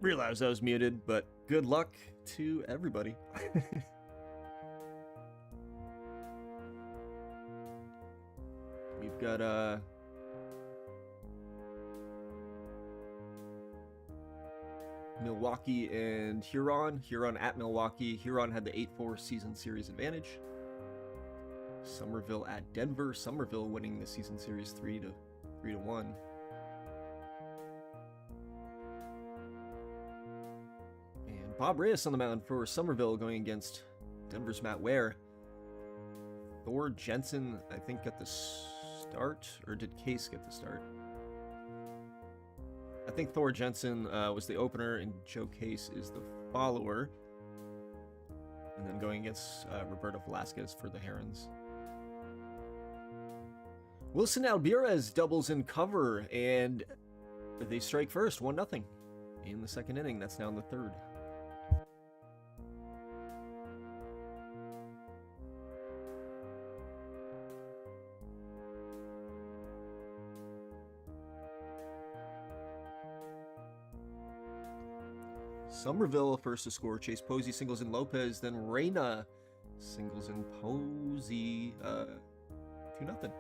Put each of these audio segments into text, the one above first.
Realized I was muted, but good luck to everybody. We've got Milwaukee and Huron. Huron at Milwaukee. Huron had the 8-4 season series advantage. Somerville at Denver. Somerville winning the season series 3-1. And Bob Reyes on the mound for Somerville going against Denver's Matt Ware. Thor Jensen, I think, got the start, or did Case get the start? I think Thor Jensen was the opener, and Joe Case is the follower. And then going against Roberto Velasquez for the Herons. Wilson Alvarez doubles in cover, and they strike first, 1-0 in the second inning. That's now in the third. Somerville first to score. Chase Posey singles in Lopez, then Reyna singles in Posey. 2-0.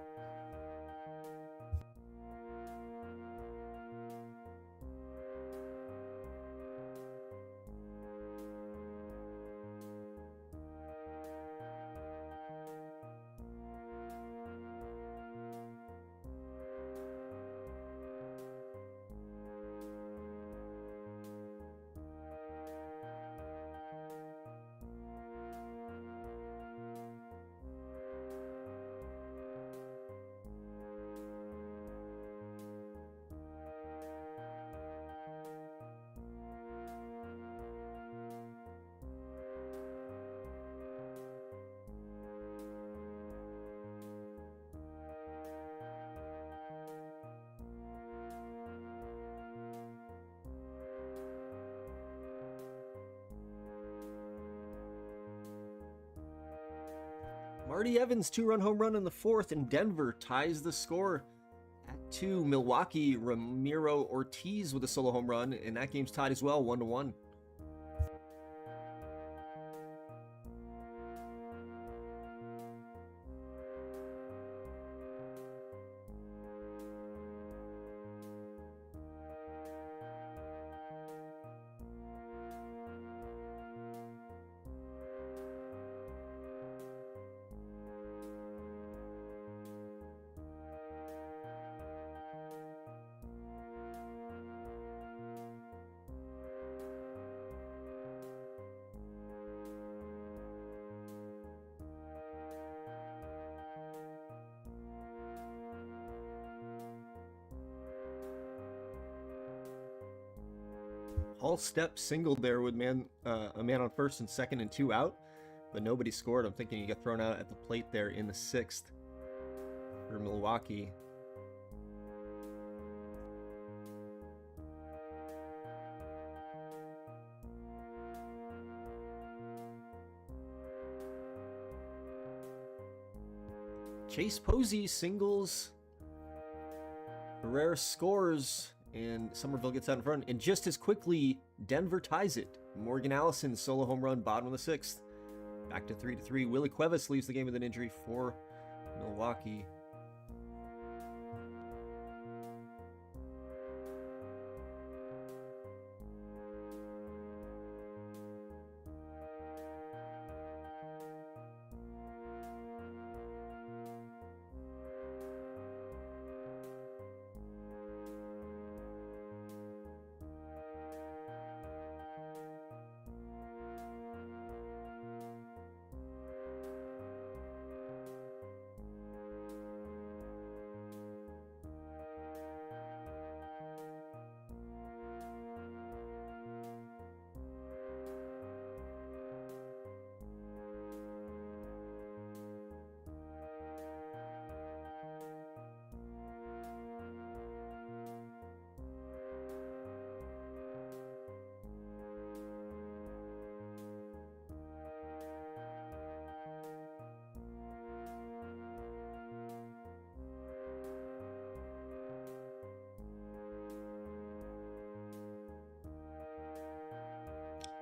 Marty Evans 2-run home run in the fourth, and Denver ties the score at 2. Milwaukee, Ramiro Ortiz with a solo home run, and that game's tied as well, 1-1. Hall step singled there with a man on first and second and 2 out, but nobody scored. I'm thinking he got thrown out at the plate there in the 6th for Milwaukee. Chase Posey singles. Herrera scores, and Somerville gets out in front. And just as quickly, Denver ties it. Morgan Allison solo home run, bottom of the 6th. Back to 3-3. Willie Cuevas leaves the game with an injury for Milwaukee.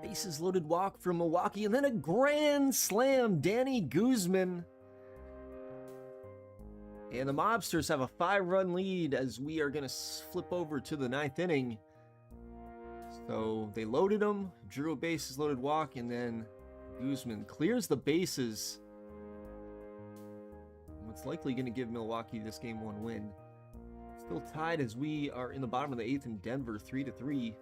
Bases loaded walk from Milwaukee, and then a grand slam, Danny Guzman. And the Mobsters have a 5-run lead as we are going to flip over to the 9th inning. So they loaded him, drew a bases loaded walk, and then Guzman clears the bases. What's likely going to give Milwaukee this game 1 win. Still tied as we are in the bottom of the 8th in Denver, 3-3.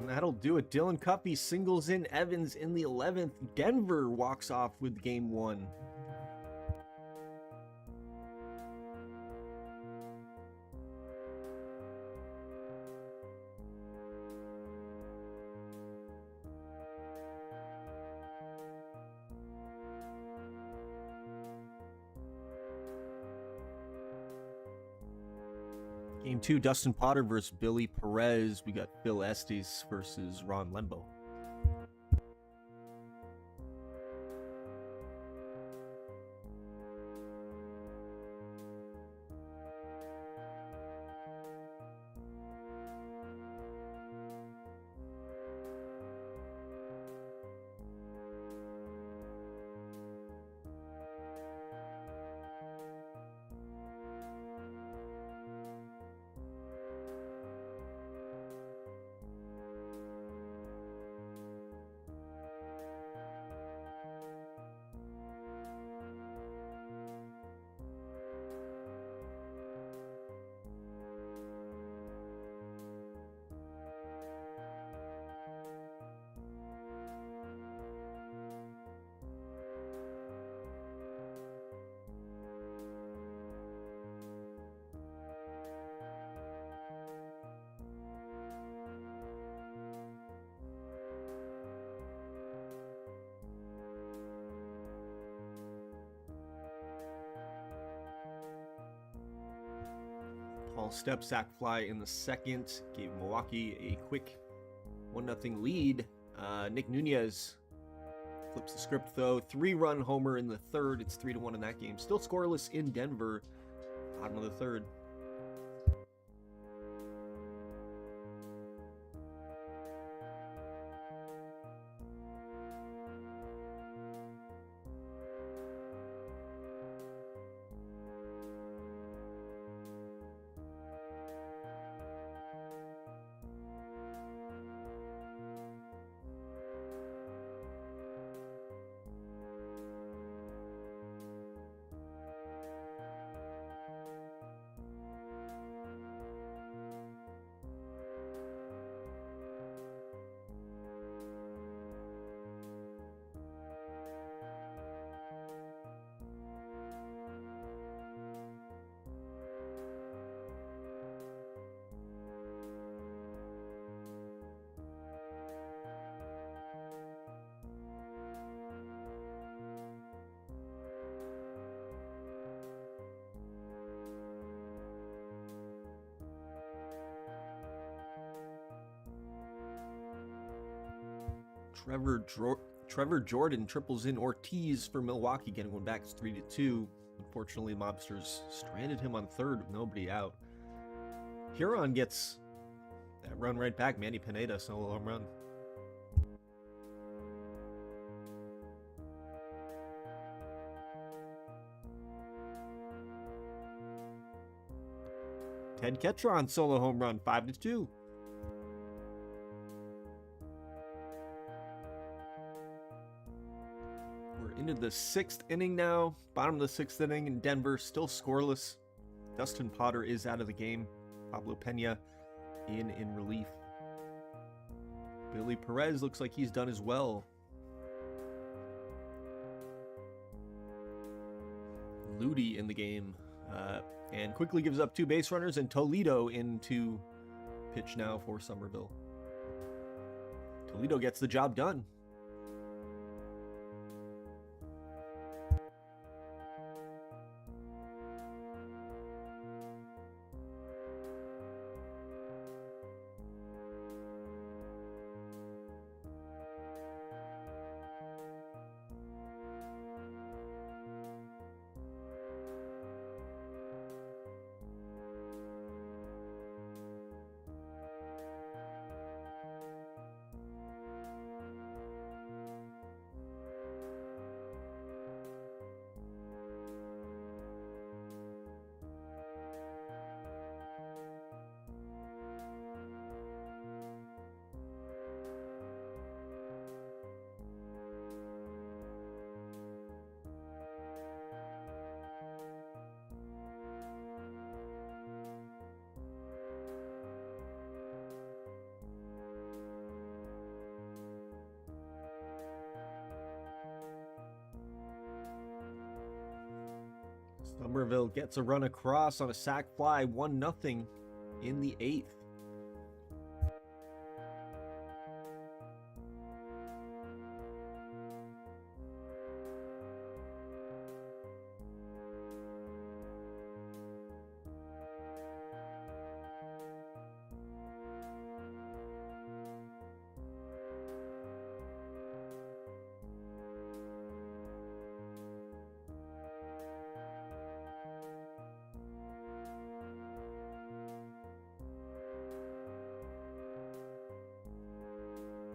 That'll do it. Dylan Cuppy singles in Evans in the 11th. Denver walks off with game 1. Game 2, Dustin Potter versus Billy Perez. We got Phil Estes versus Ron Lembo. Small step sac fly in the second gave Milwaukee a quick 1-0 lead. Nick Nunez flips the script though. 3-run homer in the third. It's 3-1 in that game. Still scoreless in Denver. Bottom of the third. Trevor Jordan triples in Ortiz for Milwaukee, getting one back. It's 3-2. Unfortunately, Mobsters stranded him on third with nobody out. Huron gets that run right back. Manny Pineda, solo home run. Ted Ketron, solo home run, 5-2. Into the sixth inning now. Bottom of the sixth inning in Denver, still scoreless. Dustin Potter is out of the game. Pablo Pena in relief. Billy Perez looks like he's done as well. Ludi in the game. And quickly gives up 2 base runners, and Toledo into pitch now for Somerville. Toledo gets the job done. Somerville gets a run across on a sac fly, 1-0 in the 8th.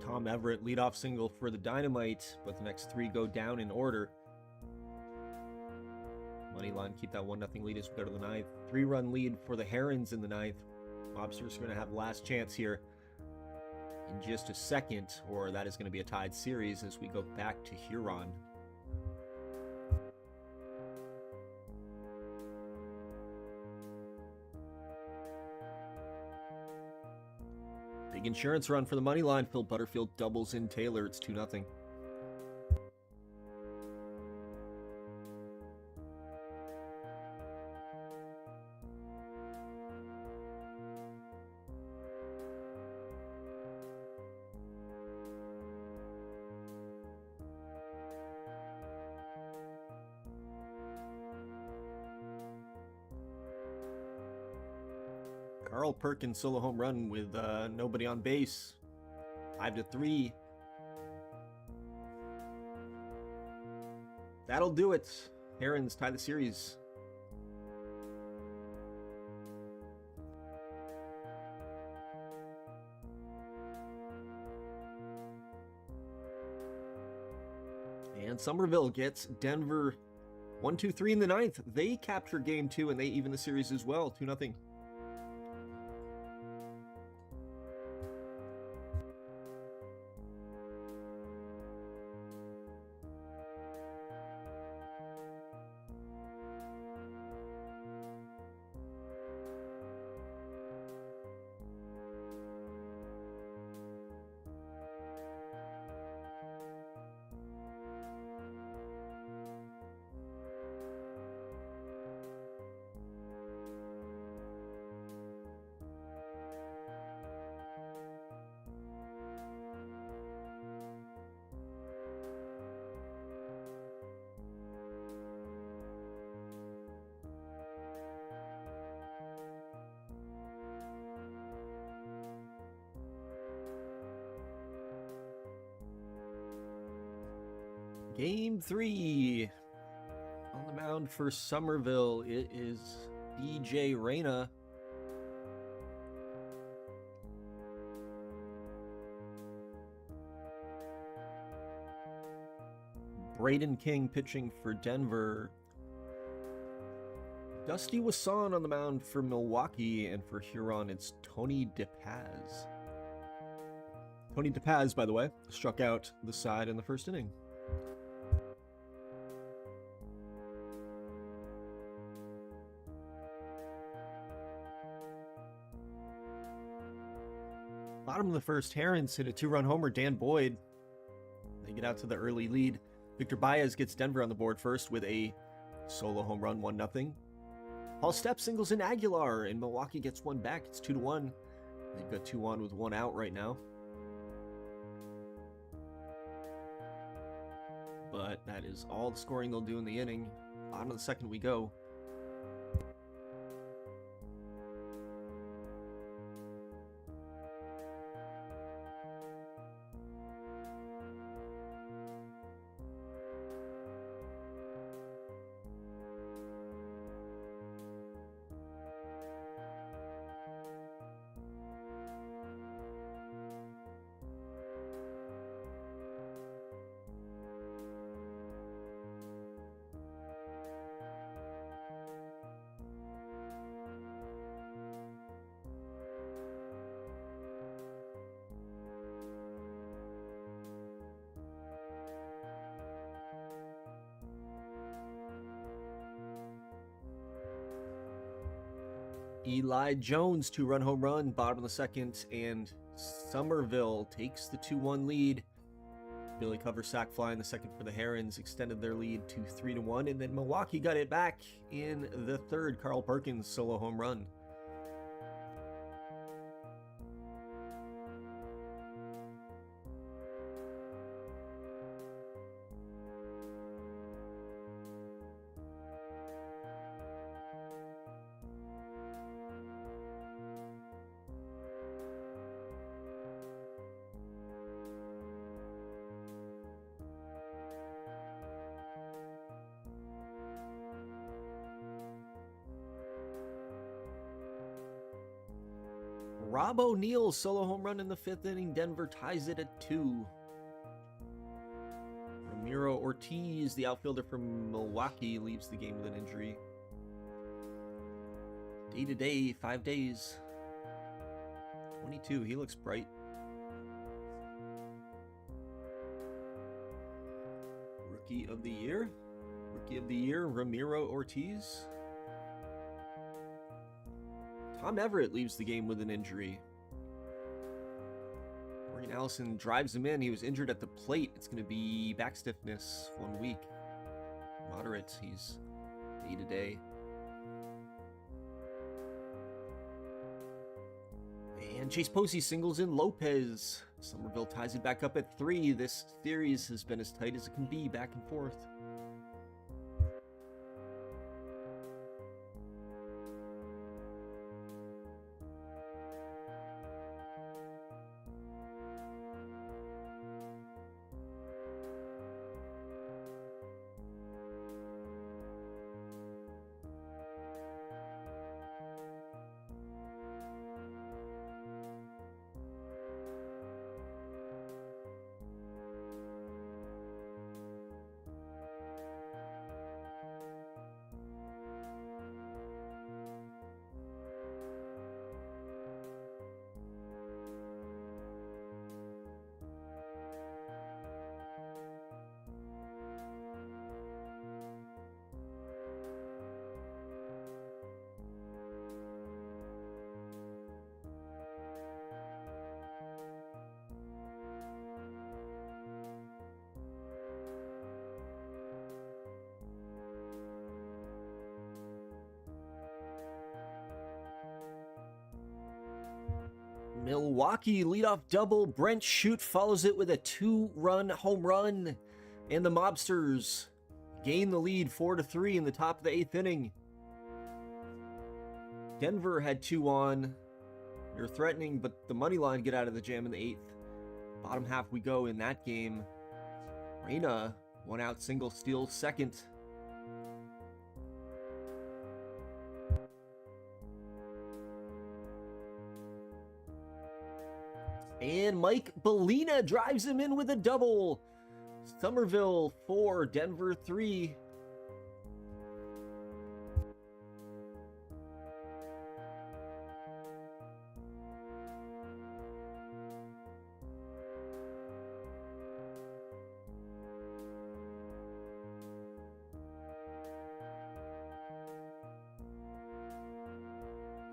Tom Everett, leadoff single for the Dynamite, but the next 3 go down in order. Moneyline keep that 1-0 lead as we go to the 9th. 3-run lead for the Herons in the 9th. Mobsters are going to have the last chance here in just a second, or that is going to be a tied series as we go back to Huron. Big insurance run for the money line. Phil Butterfield doubles in Taylor. It's 2-0. Carl Perkins solo home run with nobody on base. 5-3. That'll do it. Herons tie the series. And Somerville gets Denver 1-2-3 in the ninth. They capture game 2 and they even the series as well. 2-0. Game 3. On the mound for Somerville, it is DJ Reyna. Braden King pitching for Denver. Dusty Wasson on the mound for Milwaukee, and for Huron, it's Tony DePaz. Tony DePaz, by the way, struck out the side in the first inning. Bottom of the first, Herons hit a 2-run homer. Dan Boyd, they get out to the early lead. Victor Baez gets Denver on the board first with a solo home run, 1-0. Paul Stepp singles in Aguilar, and Milwaukee gets one back. It's 2-1. They've got 2 on with 1 out right now. But that is all the scoring they'll do in the inning. Bottom of the second we go. Eli Jones, 2-run home run, bottom of the second, and Somerville takes the 2-1 lead. Billy Cover sac fly in the second for the Herons, extended their lead to 3-1, and then Milwaukee got it back in the third. Carl Perkins solo home run. Rob O'Neill solo home run in the 5th inning. Denver ties it at 2. Ramiro Ortiz, the outfielder from Milwaukee, leaves the game with an injury. Day to day, 5 days. 22, he looks bright. Rookie of the year. Rookie of the year, Ramiro Ortiz. Tom Everett leaves the game with an injury. Morgan Allison drives him in. He was injured at the plate. It's going to be back stiffness 1 week. Moderate. He's day to day. And Chase Posey singles in Lopez. Somerville ties it back up at 3. This series has been as tight as it can be, back and forth. Milwaukee leadoff double. Brent Shute follows it with a 2-run home run. And the Mobsters gain the lead 4-3 in the top of the 8th inning. Denver had 2 on. They're threatening, but the money line get out of the jam in the 8th. Bottom half we go in that game. Reyna, 1-out single, steals second. And Mike Bellina drives him in with a double. Somerville 4, Denver 3.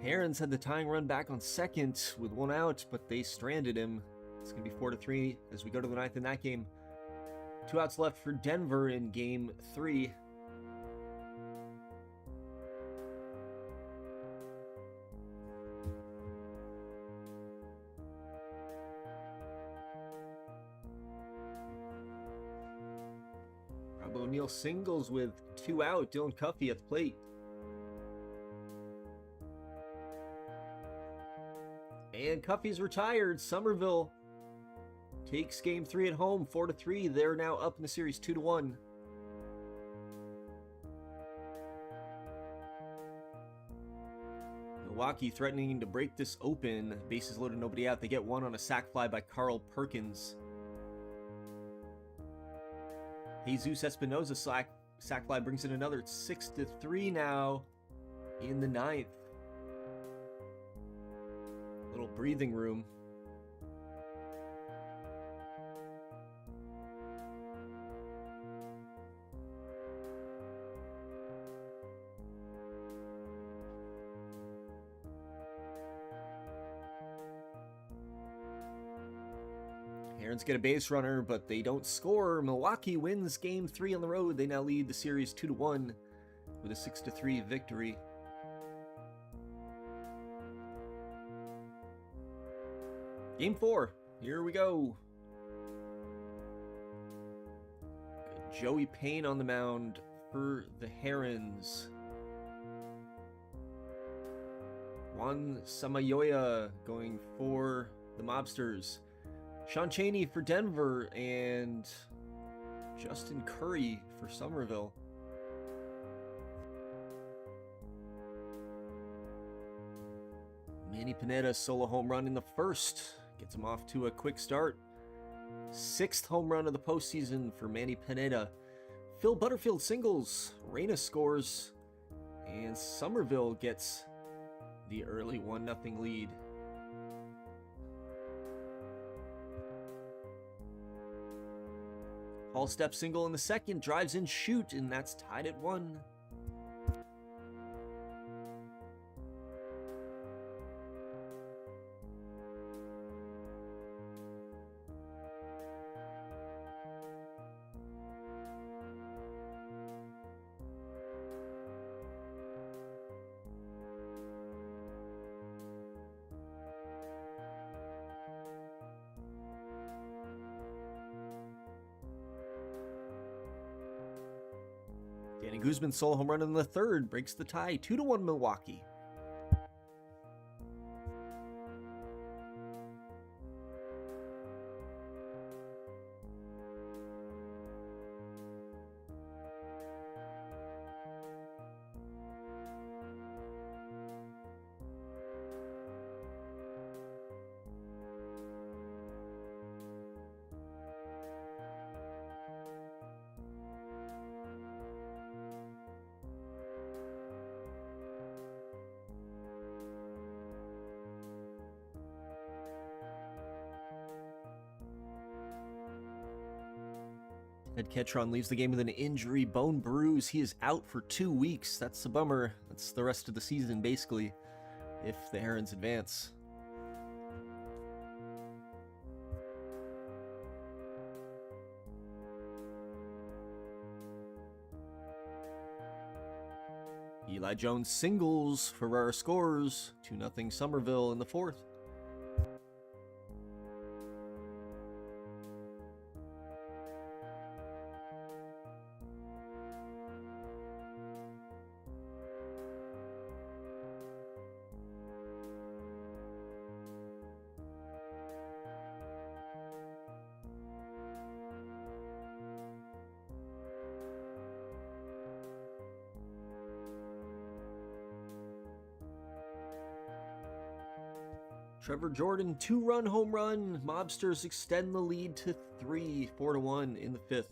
Herons had the tying run back on second with 1 out, but they stranded him. It's going to be 4-3 as we go to the 9th in that game. 2 outs left for Denver in game 3. Rob O'Neill singles with 2 out. Dylan Cuffey at the plate. And Cuffey's retired. Somerville takes game 3 at home, 4-3. They're now up in the series 2-1. Milwaukee threatening to break this open. Bases loaded, nobody out. They get 1 on a sac fly by Carl Perkins. Jesus Espinoza sac fly brings in another. It's 6-3 now in the 9th. Little breathing room. Herons get a base runner, but they don't score. Milwaukee wins game 3 on the road. They now lead the series 2-1 with a 6-3 victory. Game 4, here we go. Joey Payne on the mound for the Herons. Juan Samayoya going for the Mobsters. Sean Chaney for Denver and Justin Curry for Somerville. Manny Pineda solo home run in the first. Gets him off to a quick start. 6th home run of the postseason for Manny Pineda. Phil Butterfield singles. Reyna scores. And Somerville gets the early 1-0 lead. Hall step single in the second. Drives in Shute, and that's tied at 1. Danny Guzman's solo home run in the third breaks the tie, 2-1 Milwaukee. Ed Ketron leaves the game with an injury, bone bruise. He is out for 2 weeks. That's a bummer. That's the rest of the season, basically, if the Herons advance. Eli Jones singles. Ferrara scores. 2-0 Somerville in the fourth. Trevor Jordan, 2-run home run. Mobsters extend the lead to 3, 4-1 in the 5th.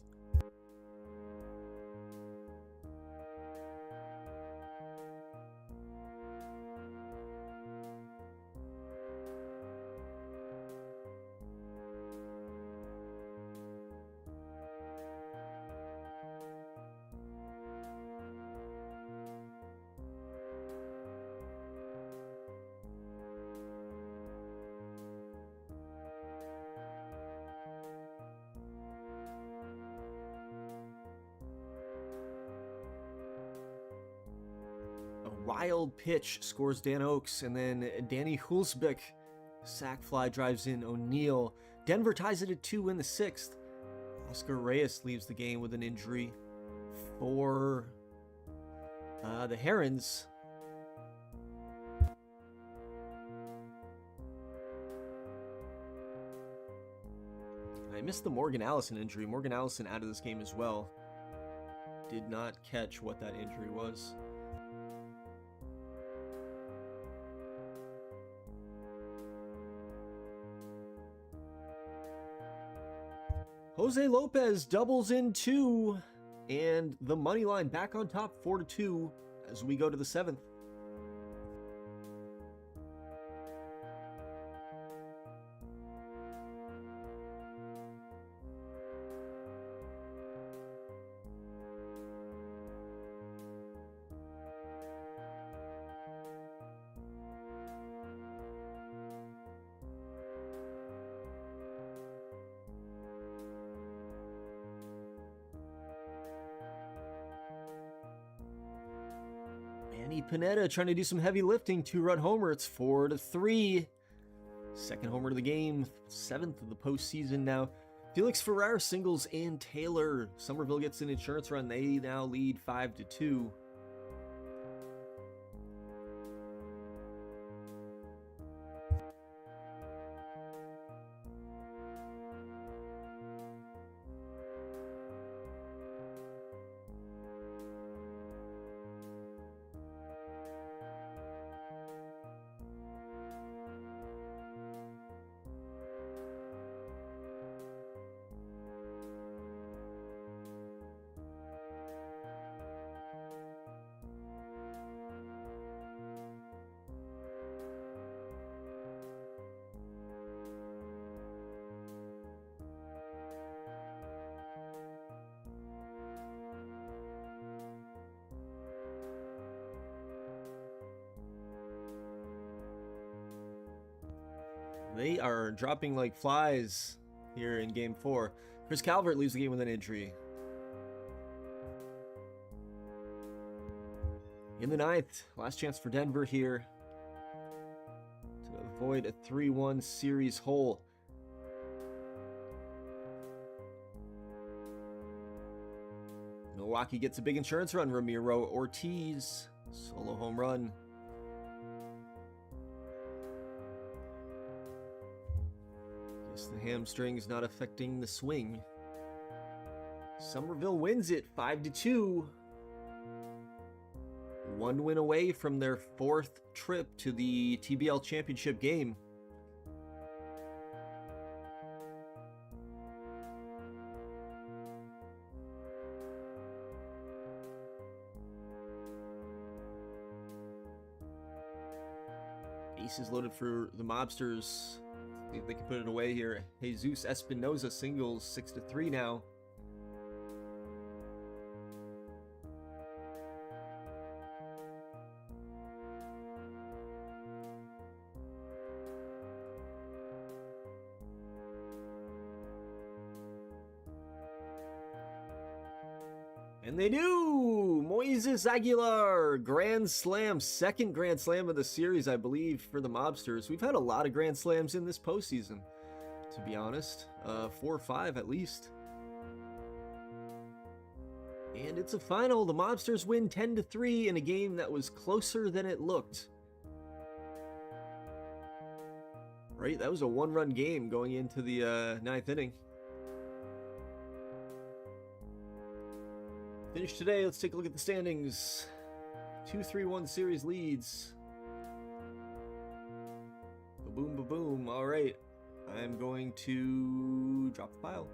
Wild pitch scores Dan Oakes, and then Danny Hulsbeck sac fly drives in O'Neill. Denver ties it at 2 in the 6th. Oscar Reyes leaves the game with an injury for the Herons. I missed the Morgan Allison injury. Morgan Allison out of this game as well. Did not catch what that injury was. Jose Lopez doubles in 2, and the money line back on top 4-2 as we go to the 7th. Manny Pineda trying to do some heavy lifting, 2-run homer. It's 4-3. Second homer of the game, 7th of the postseason now. Felix Ferrer singles in Taylor. Somerville gets an insurance run. They now lead 5-2. They are dropping like flies here in Game 4. Chris Calvert leaves the game with an injury. In the 9th, last chance for Denver here to avoid a 3-1 series hole. Milwaukee gets a big insurance run. Ramiro Ortiz, solo home run. Guess the hamstring's not affecting the swing. Somerville wins it 5-2. One win away from their 4th trip to the TBL championship game. Bases loaded for the Mobsters. See if they can put it away here. Jesus Espinoza singles 6-3 now. And they do! Moises Aguilar, grand slam, second grand slam of the series, I believe, for the Mobsters. We've had a lot of grand slams in this postseason, to be honest. 4 or 5 at least. And it's a final. The Mobsters win 10-3 in a game that was closer than it looked. Right? That was a one-run game going into the 9th inning. Finish today. Let's take a look at the standings. 2-3-1 series leads. The Ba-boom, ba-boom. All right. I'm going to drop the pile.